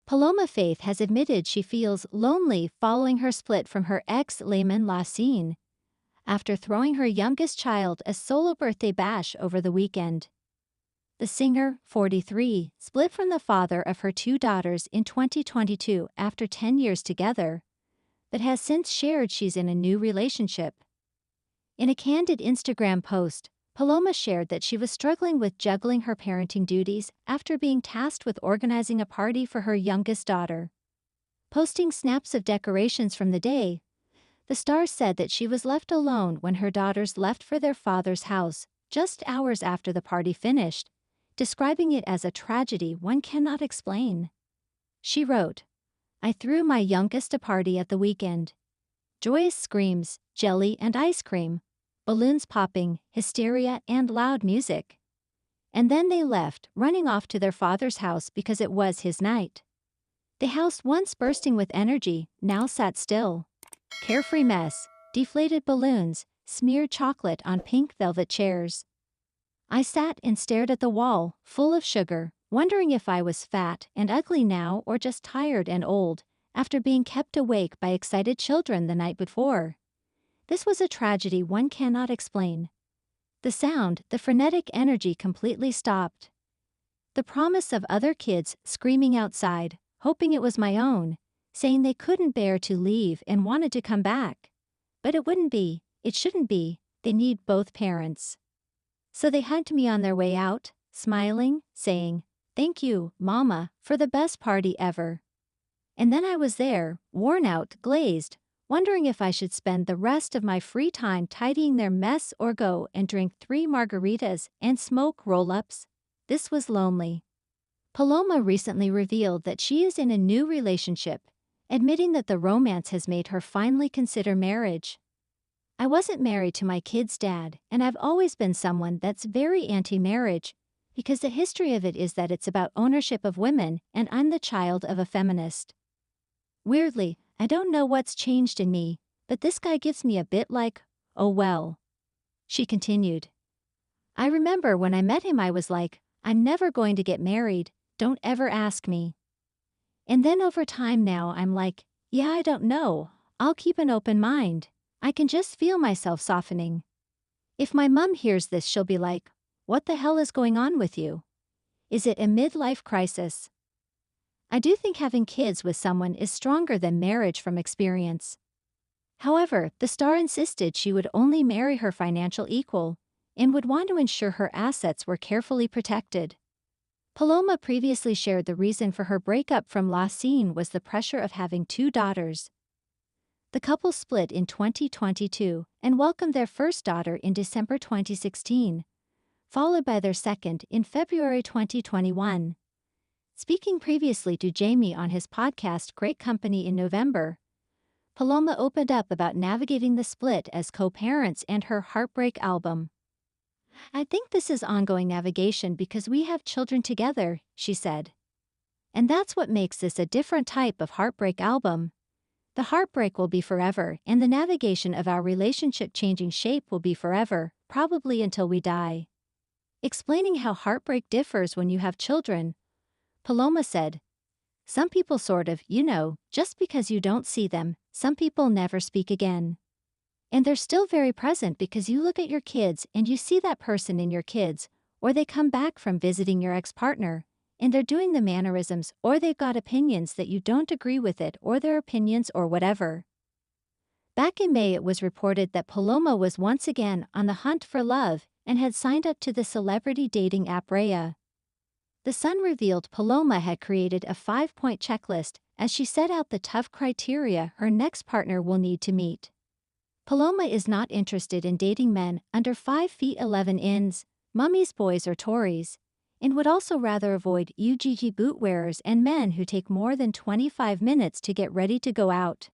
Paloma Faith has admitted she feels lonely following her split from her ex Layman Lassine after throwing her youngest child a solo birthday bash over the weekend. The singer, 43, split from the father of her two daughters in 2022 after 10 years together, but has since shared she's in a new relationship. In a candid Instagram post, Paloma shared that she was struggling with juggling her parenting duties after being tasked with organizing a party for her youngest daughter. Posting snaps of decorations from the day, the star said that she was left alone when her daughters left for their father's house, just hours after the party finished, describing it as a tragedy one cannot explain. She wrote, "I threw my youngest a party at the weekend. Joyous screams, jelly and ice cream, balloons popping, hysteria and loud music. And then they left, running off to their father's house because it was his night. The house, once bursting with energy, now sat still. Carefree mess, deflated balloons, smeared chocolate on pink velvet chairs. I sat and stared at the wall, full of sugar, wondering if I was fat and ugly now or just tired and old, after being kept awake by excited children the night before. This was a tragedy one cannot explain. The sound, the frenetic energy completely stopped. The promise of other kids screaming outside, hoping it was my own, saying they couldn't bear to leave and wanted to come back. But it wouldn't be, it shouldn't be, they need both parents. So they hugged me on their way out, smiling, saying, 'Thank you, Mama, for the best party ever.' And then I was there, worn out, glazed, wondering if I should spend the rest of my free time tidying their mess or go and drink 3 margaritas and smoke roll-ups. This was lonely." Paloma recently revealed that she is in a new relationship, admitting that the romance has made her finally consider marriage. "I wasn't married to my kid's dad, and I've always been someone that's very anti-marriage, because the history of it is that it's about ownership of women, and I'm the child of a feminist. Weirdly, I don't know what's changed in me, but this guy gives me a bit like, oh well." She continued, "I remember when I met him I was like, I'm never going to get married, don't ever ask me. And then over time now I'm like, yeah, I don't know, I'll keep an open mind. I can just feel myself softening. If my mom hears this she'll be like, what the hell is going on with you? Is it a midlife crisis?" I do think having kids with someone is stronger than marriage from experience. However, the star insisted she would only marry her financial equal and would want to ensure her assets were carefully protected. Paloma previously shared the reason for her breakup from Lassine was the pressure of having 2 daughters. The couple split in 2022 and welcomed their first daughter in December 2016, followed by their second in February 2021. Speaking previously to Jamie on his podcast Great Company in November, Paloma opened up about navigating the split as co-parents and her heartbreak album. "I think this is ongoing navigation because we have children together," she said. "And that's what makes this a different type of heartbreak album. The heartbreak will be forever, and the navigation of our relationship changing shape will be forever, probably until we die." Explaining how heartbreak differs when you have children, Paloma said, "Some people sort of, just because you don't see them, some people never speak again. And they're still very present because you look at your kids and you see that person in your kids, or they come back from visiting your ex-partner, and they're doing the mannerisms, or they've got opinions that you don't agree with it or their opinions or whatever." Back in May it was reported that Paloma was once again on the hunt for love and had signed up to the celebrity dating app Raya. The Sun revealed Paloma had created a 5-point checklist as she set out the tough criteria her next partner will need to meet. Paloma is not interested in dating men under 5 feet 11 inches, mummies boys or Tories, and would also rather avoid UGG boot wearers and men who take more than 25 minutes to get ready to go out.